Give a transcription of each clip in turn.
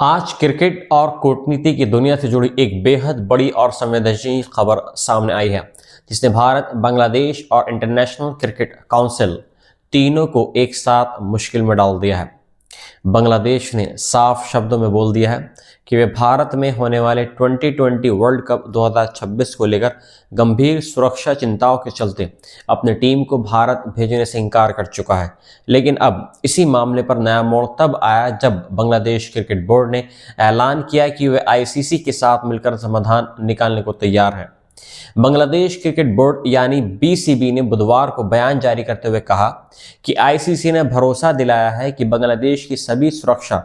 आज क्रिकेट और कूटनीति की दुनिया से जुड़ी एक बेहद बड़ी और संवेदनशील खबर सामने आई है, जिसने भारत, बांग्लादेश और इंटरनेशनल क्रिकेट काउंसिल तीनों को एक साथ मुश्किल में डाल दिया है। बांग्लादेश ने साफ शब्दों में बोल दिया है कि वे भारत में होने वाले T20 वर्ल्ड कप 2026 को लेकर गंभीर सुरक्षा चिंताओं के चलते अपनी टीम को भारत भेजने से इनकार कर चुका है। लेकिन अब इसी मामले पर नया मोड़ तब आया जब बांग्लादेश क्रिकेट बोर्ड ने ऐलान किया कि वे आईसीसी के साथ मिलकर समाधान निकालने को तैयार है। बांग्लादेश क्रिकेट बोर्ड यानी बीसीबी ने बुधवार को बयान जारी करते हुए कहा कि आईसीसी ने भरोसा दिलाया है कि बांग्लादेश की सभी सुरक्षा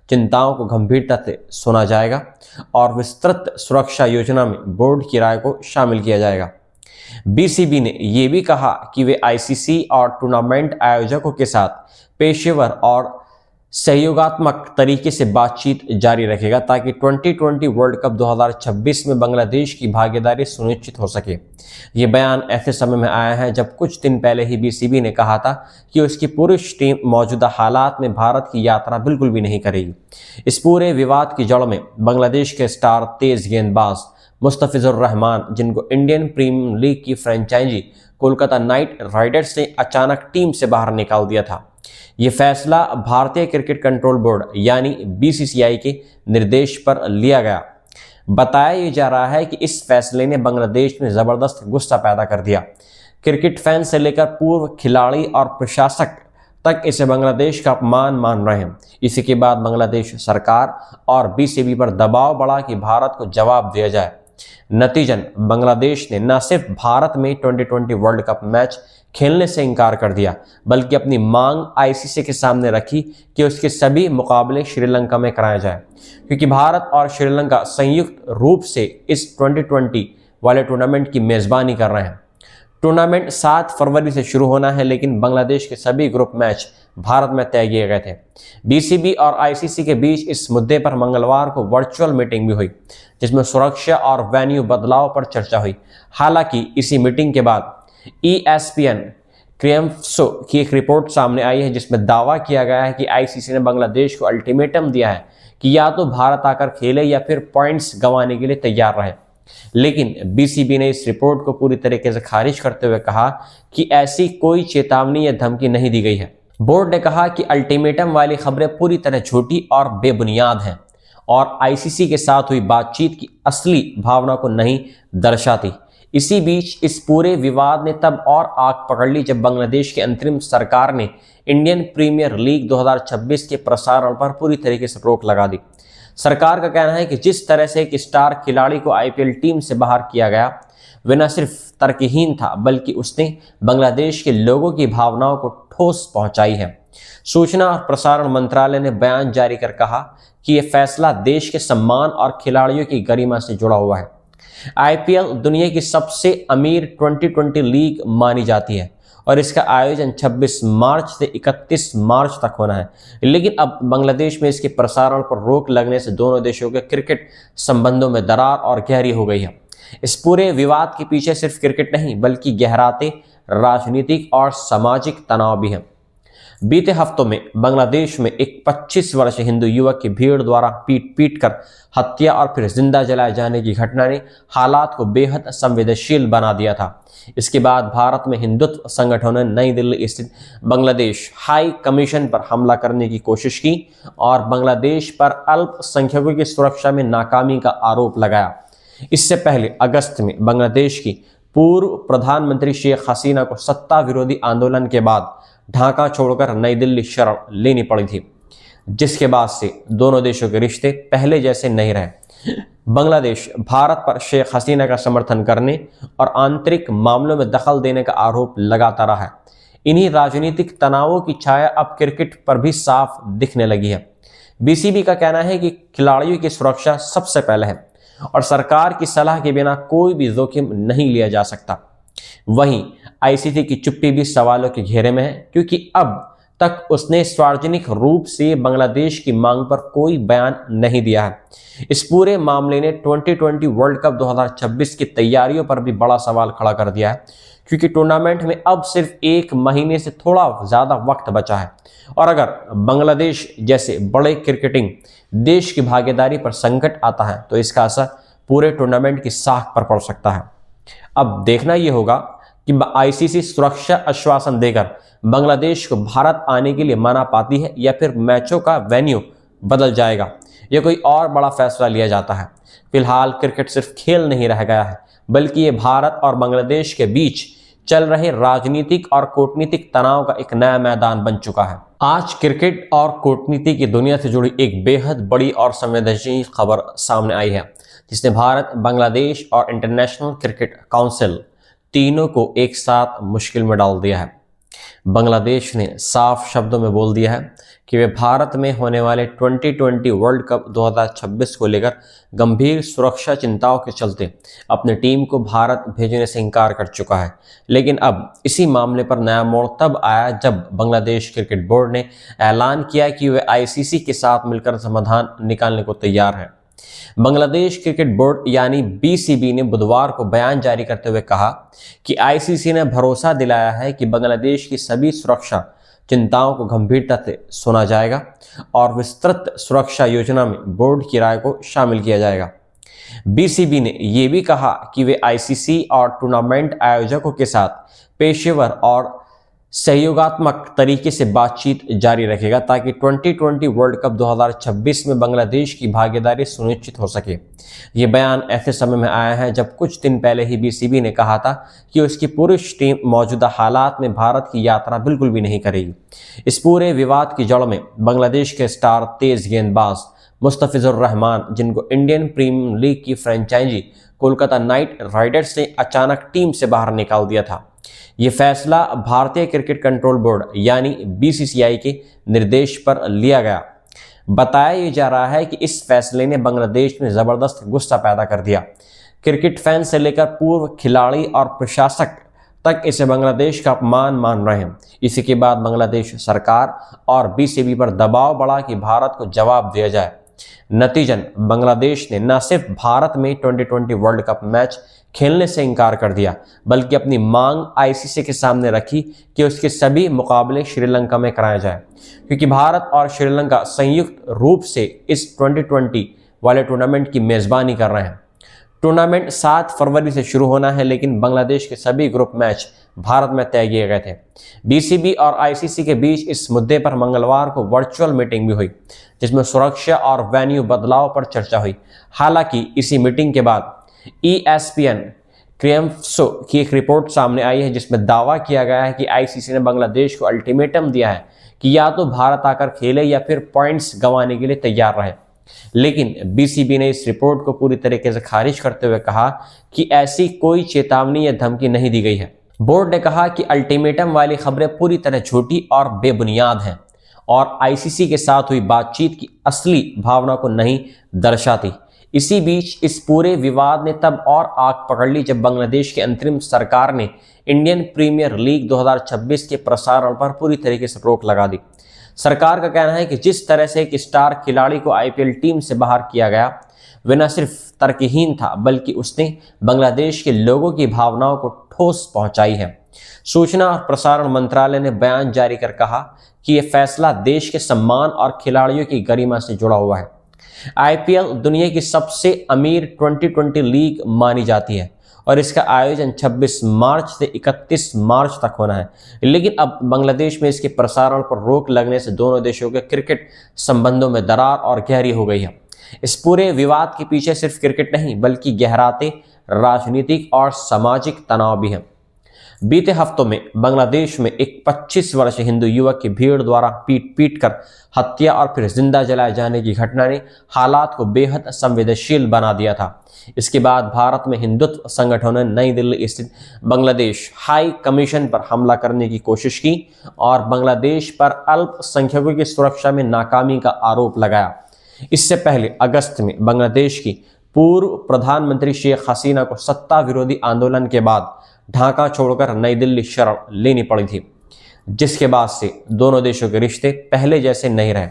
चिंताओं को गंभीरता से सुना जाएगा और विस्तृत सुरक्षा योजना में बोर्ड की राय को शामिल किया जाएगा। बीसीबी ने यह भी कहा कि वे आईसीसी और टूर्नामेंट आयोजकों के साथ पेशेवर और सहयोगात्मक तरीके से बातचीत जारी रखेगा ताकि T20 वर्ल्ड कप 2026 में बांग्लादेश की भागीदारी सुनिश्चित हो सके। ये बयान ऐसे समय में आया है जब कुछ दिन पहले ही बीसीबी ने कहा था कि उसकी पुरुष टीम मौजूदा हालात में भारत की यात्रा बिल्कुल भी नहीं करेगी। इस पूरे विवाद की जड़ में बांग्लादेश के स्टार तेज गेंदबाज मुस्तफिजुर रहमान, जिनको इंडियन प्रीमियर लीग की फ्रेंचाइजी कोलकाता नाइट राइडर्स ने अचानक टीम से बाहर निकाल दिया था। ये फैसला भारतीय क्रिकेट कंट्रोल बोर्ड यानी बीसीसीआई के निर्देश पर लिया गया। बताया जा रहा है कि इस फैसले ने बांग्लादेश में जबरदस्त गुस्सा पैदा कर दिया। क्रिकेट फैन से लेकर पूर्व खिलाड़ी और प्रशासक तक इसे बांग्लादेश का अपमान मान रहे हैं। इसी के बाद बांग्लादेश सरकार और बीसीबी पर दबाव बढ़ा कि भारत को जवाब दिया जाए। नतीजन बांग्लादेश ने न सिर्फ भारत में T20 वर्ल्ड कप मैच खेलने से इनकार कर दिया, बल्कि अपनी मांग आईसीसी के सामने रखी कि उसके सभी मुकाबले श्रीलंका में कराए जाएं, क्योंकि भारत और श्रीलंका संयुक्त रूप से इस T20 वाले टूर्नामेंट की मेजबानी कर रहे हैं। टूर्नामेंट 7 फरवरी से शुरू होना है, लेकिन बांग्लादेश के सभी ग्रुप मैच भारत में तय किए गए थे। बीसीबी और आईसीसी के बीच इस मुद्दे पर मंगलवार को वर्चुअल मीटिंग भी हुई, जिसमें सुरक्षा और वेन्यू बदलाव पर चर्चा हुई। हालांकि इसी मीटिंग के बाद ESPN क्रिएम्सो की एक रिपोर्ट सामने आई है, जिसमें दावा किया गया है कि आईसीसी ने बांग्लादेश को अल्टीमेटम दिया है कि या तो भारत आकर खेले या फिर पॉइंट्स गंवाने के लिए तैयार रहे। लेकिन बीसीबी ने इस रिपोर्ट को पूरी तरीके से खारिज करते हुए कहा कि ऐसी कोई चेतावनी या धमकी नहीं दी गई है। बोर्ड ने कहा कि अल्टीमेटम वाली खबरें पूरी तरह झूठी और बेबुनियाद हैं और आईसीसी के साथ हुई बातचीत की असली भावना को नहीं दर्शाती। इसी बीच इस पूरे विवाद ने तब और आग पकड़ ली जब बांग्लादेश की अंतरिम सरकार ने इंडियन प्रीमियर लीग 2026 के प्रसारण पर पूरी तरीके से रोक लगा दी। सरकार का कहना है कि जिस तरह से एक स्टार खिलाड़ी को आईपीएल टीम से बाहर किया गया, वह न सिर्फ तर्कहीन था, बल्कि उसने बांग्लादेश के लोगों की भावनाओं को ठोस पहुंचाई है। सूचना और प्रसारण मंत्रालय ने बयान जारी कर कहा कि यह फैसला देश के सम्मान और खिलाड़ियों की गरिमा से जुड़ा हुआ है। आईपीएल दुनिया की सबसे अमीर T20 लीग मानी जाती है और इसका आयोजन 26 मार्च से 31 मार्च तक होना है। लेकिन अब बांग्लादेश में इसके प्रसारण पर रोक लगने से दोनों देशों के क्रिकेट संबंधों में दरार और गहरी हो गई है। इस पूरे विवाद के पीछे सिर्फ क्रिकेट नहीं, बल्कि गहराते राजनीतिक और सामाजिक तनाव भी हैं। बीते हफ्तों में बांग्लादेश में एक 25 वर्षीय हिंदू युवक की भीड़ द्वारा पीट कर हत्या और फिर जिंदा जलाए जाने की घटना ने हालात को बेहद संवेदनशील बना दिया था। इसके बाद भारत में हिंदुत्व संगठनों ने नई दिल्ली स्थित बांग्लादेश हाई कमीशन पर हमला करने की कोशिश की और बांग्लादेश पर अल्पसंख्यकों की सुरक्षा में नाकामी का आरोप लगाया। इससे पहले अगस्त में बांग्लादेश की पूर्व प्रधानमंत्री शेख हसीना को सत्ता विरोधी आंदोलन के बाद ढाका छोड़कर नई दिल्ली शरण लेनी पड़ी थी, जिसके बाद से दोनों देशों के रिश्ते पहले जैसे नहीं रहे। बांग्लादेश भारत पर शेख हसीना का समर्थन करने और आंतरिक मामलों में दखल देने का आरोप लगाता रहा है। इन्हीं राजनीतिक तनावों की छाया अब क्रिकेट पर भी साफ दिखने लगी है। बीसीबी का कहना है कि खिलाड़ियों की सुरक्षा सबसे पहले है और सरकार की सलाह के बिना कोई भी जोखिम नहीं लिया जा सकता। वहीं आईसीसी की चुप्पी भी सवालों के घेरे में है, क्योंकि अब तक उसने सार्वजनिक रूप से बांग्लादेश की मांग पर कोई बयान नहीं दिया है। इस पूरे मामले ने T20 वर्ल्ड कप 2026 की तैयारियों पर भी बड़ा सवाल खड़ा कर दिया है, क्योंकि टूर्नामेंट में अब सिर्फ 1 महीने से थोड़ा ज़्यादा वक्त बचा है और अगर बांग्लादेश जैसे बड़े क्रिकेटिंग देश की भागीदारी पर संकट आता है तो इसका असर पूरे टूर्नामेंट की साख पर पड़ सकता है। अब देखना यह होगा कि आईसीसी सुरक्षा आश्वासन देकर बांग्लादेश को भारत आने के लिए मना पाती है या फिर मैचों का वेन्यू बदल जाएगा या कोई और बड़ा फैसला लिया जाता है। फिलहाल क्रिकेट सिर्फ खेल नहीं रह गया है बल्कि ये भारत और बांग्लादेश के बीच चल रहे राजनीतिक और कूटनीतिक तनाव का एक नया मैदान बन चुका है। आज क्रिकेट और कूटनीति की दुनिया से जुड़ी एक बेहद बड़ी और संवेदनशील खबर सामने आई है जिसने भारत, बांग्लादेश और इंटरनेशनल क्रिकेट काउंसिल तीनों को एक साथ मुश्किल में डाल दिया है। बांग्लादेश ने साफ शब्दों में बोल दिया है कि वे भारत में होने वाले 2020 वर्ल्ड कप 2026 को लेकर गंभीर सुरक्षा चिंताओं के चलते अपनी टीम को भारत भेजने से इनकार कर चुका है। लेकिन अब इसी मामले पर नया मोड़ तब आया जब बांग्लादेश क्रिकेट बोर्ड ने ऐलान किया कि वे आईसीसी के साथ मिलकर समाधान निकालने को तैयार है। बांग्लादेश क्रिकेट बोर्ड यानी बीसीबी ने बुधवार को बयान जारी करते हुए कहा कि आईसीसी ने भरोसा दिलाया है कि बांग्लादेश की सभी सुरक्षा चिंताओं को गंभीरता से सुना जाएगा और विस्तृत सुरक्षा योजना में बोर्ड की राय को शामिल किया जाएगा। बीसीबी ने यह भी कहा कि वे आईसीसी और टूर्नामेंट आयोजकों के साथ पेशेवर और सहयोगात्मक तरीके से बातचीत जारी रखेगा ताकि 2020 वर्ल्ड कप 2026 में बांग्लादेश की भागीदारी सुनिश्चित हो सके। ये बयान ऐसे समय में आया है जब कुछ दिन पहले ही बीसीबी ने कहा था कि उसकी पुरुष टीम मौजूदा हालात में भारत की यात्रा बिल्कुल भी नहीं करेगी। इस पूरे विवाद की जड़ में बांग्लादेश के स्टार तेज गेंदबाज मुस्तफिजुर रहमान, जिनको इंडियन प्रीमियर लीग की फ्रेंचाइजी कोलकाता नाइट राइडर्स ने अचानक टीम से बाहर निकाल दिया था। ये फैसला भारतीय क्रिकेट कंट्रोल बोर्ड यानी बीसीसीआई के निर्देश पर लिया गया। बताया जा रहा है कि इस फैसले ने बांग्लादेश में जबरदस्त गुस्सा पैदा कर दिया। क्रिकेट फैन से लेकर पूर्व खिलाड़ी और प्रशासक तक इसे बांग्लादेश का अपमान मान रहे हैं। इसी के बाद बांग्लादेश सरकार और बीसीबी पर दबाव बढ़ा कि भारत को जवाब दिया जाए। नतीजन बांग्लादेश ने न सिर्फ भारत में 2020 वर्ल्ड कप मैच खेलने से इनकार कर दिया बल्कि अपनी मांग आईसीसी के सामने रखी कि उसके सभी मुकाबले श्रीलंका में कराए जाए, क्योंकि भारत और श्रीलंका संयुक्त रूप से इस 2020 वाले टूर्नामेंट की मेजबानी कर रहे हैं। टूर्नामेंट 7 फरवरी से शुरू होना है, लेकिन बांग्लादेश के सभी ग्रुप मैच भारत में तय किए गए थे। बीसीबी और आईसीसी के बीच इस मुद्दे पर मंगलवार को वर्चुअल मीटिंग भी हुई जिसमें सुरक्षा और वेन्यू बदलाव पर चर्चा हुई। हालांकि इसी मीटिंग के बाद ESPN क्रियम्सो की एक रिपोर्ट सामने आई है जिसमें दावा किया गया है कि आईसीसी ने बांग्लादेश को अल्टीमेटम दिया है कि या तो भारत आकर खेले या फिर पॉइंट्स गंवाने के लिए तैयार रहे। लेकिन बीसीबी ने इस रिपोर्ट को पूरी तरीके से खारिज करते हुए कहा कि ऐसी कोई चेतावनी या धमकी नहीं दी गई है। बोर्ड ने कहा कि अल्टीमेटम वाली खबरें पूरी तरह झूठी और बेबुनियाद हैं और आईसीसी के साथ हुई बातचीत की असली भावना को नहीं दर्शाती। इसी बीच इस पूरे विवाद ने तब और आग पकड़ ली जब बांग्लादेश की अंतरिम सरकार ने इंडियन प्रीमियर लीग 2026 के प्रसारण पर पूरी तरीके से रोक लगा दी। सरकार का कहना है कि जिस तरह से एक स्टार खिलाड़ी को आईपीएल टीम से बाहर किया गया वह न सिर्फ तर्कहीन था बल्कि उसने बांग्लादेश के लोगों की भावनाओं को ठोस पहुंचाई है। सूचना और प्रसारण मंत्रालय ने बयान जारी कर कहा कि यह फैसला देश के सम्मान और खिलाड़ियों की गरिमा से जुड़ा हुआ है। आईपीएल दुनिया की सबसे अमीर 2020 लीग मानी जाती है और इसका आयोजन 26 मार्च से 31 मार्च तक होना है। लेकिन अब बांग्लादेश में इसके प्रसारण पर रोक लगने से दोनों देशों के क्रिकेट संबंधों में दरार और गहरी हो गई है। इस पूरे विवाद के पीछे सिर्फ क्रिकेट नहीं बल्कि गहराते राजनीतिक और सामाजिक तनाव भी हैं। बीते हफ्तों में बांग्लादेश में एक 25 वर्षीय हिंदू युवक की भीड़ द्वारा पीट कर हत्या और फिर जिंदा जलाए जाने की घटना ने हालात को बेहद संवेदनशील बना दिया था। इसके बाद भारत में हिंदुत्व संगठनों ने नई दिल्ली स्थित बांग्लादेश हाई कमीशन पर हमला करने की कोशिश की और बांग्लादेश पर अल्पसंख्यकों की सुरक्षा में नाकामी का आरोप लगाया। इससे पहले अगस्त में बांग्लादेश की पूर्व प्रधानमंत्री शेख हसीना को सत्ता विरोधी आंदोलन के बाद ढाका छोड़कर नई दिल्ली शरण लेनी पड़ी थी, जिसके बाद से दोनों देशों के रिश्ते पहले जैसे नहीं रहे।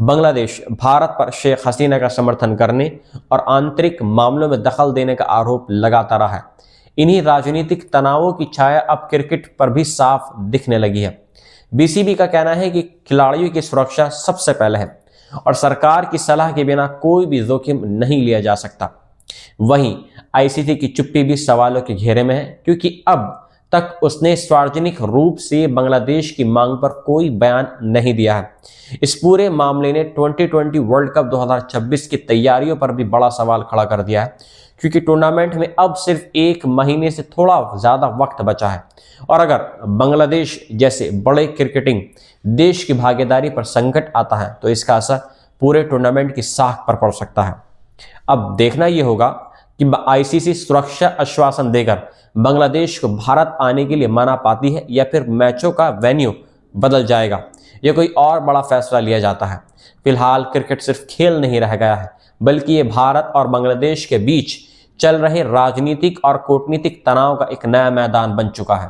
बांग्लादेश भारत पर शेख हसीना का समर्थन करने और आंतरिक मामलों में दखल देने का आरोप लगाता रहा है। इन्हीं राजनीतिक तनावों की छाया अब क्रिकेट पर भी साफ दिखने लगी है। बीसीबी का कहना है कि खिलाड़ियों की सुरक्षा सबसे पहले है और सरकार की सलाह के बिना कोई भी जोखिम नहीं लिया जा सकता। वहीं आईसीसी की चुप्पी भी सवालों के घेरे में है, क्योंकि अब तक उसने सार्वजनिक रूप से बांग्लादेश की मांग पर कोई बयान नहीं दिया है। इस पूरे मामले ने T20 वर्ल्ड कप 2026 की तैयारियों पर भी बड़ा सवाल खड़ा कर दिया है, क्योंकि टूर्नामेंट में अब सिर्फ 1 महीने से थोड़ा ज़्यादा वक्त बचा है और अगर बांग्लादेश जैसे बड़े क्रिकेटिंग देश की भागीदारी पर संकट आता है तो इसका असर पूरे टूर्नामेंट की साख पर पड़ सकता है। अब देखना यह होगा कि आईसीसी सुरक्षा आश्वासन देकर बांग्लादेश को भारत आने के लिए मना पाती है या फिर मैचों का वेन्यू बदल जाएगा या कोई और बड़ा फैसला लिया जाता है। फिलहाल क्रिकेट सिर्फ खेल नहीं रह गया है, बल्कि ये भारत और बांग्लादेश के बीच चल रहे राजनीतिक और कूटनीतिक तनाव का एक नया मैदान बन चुका है।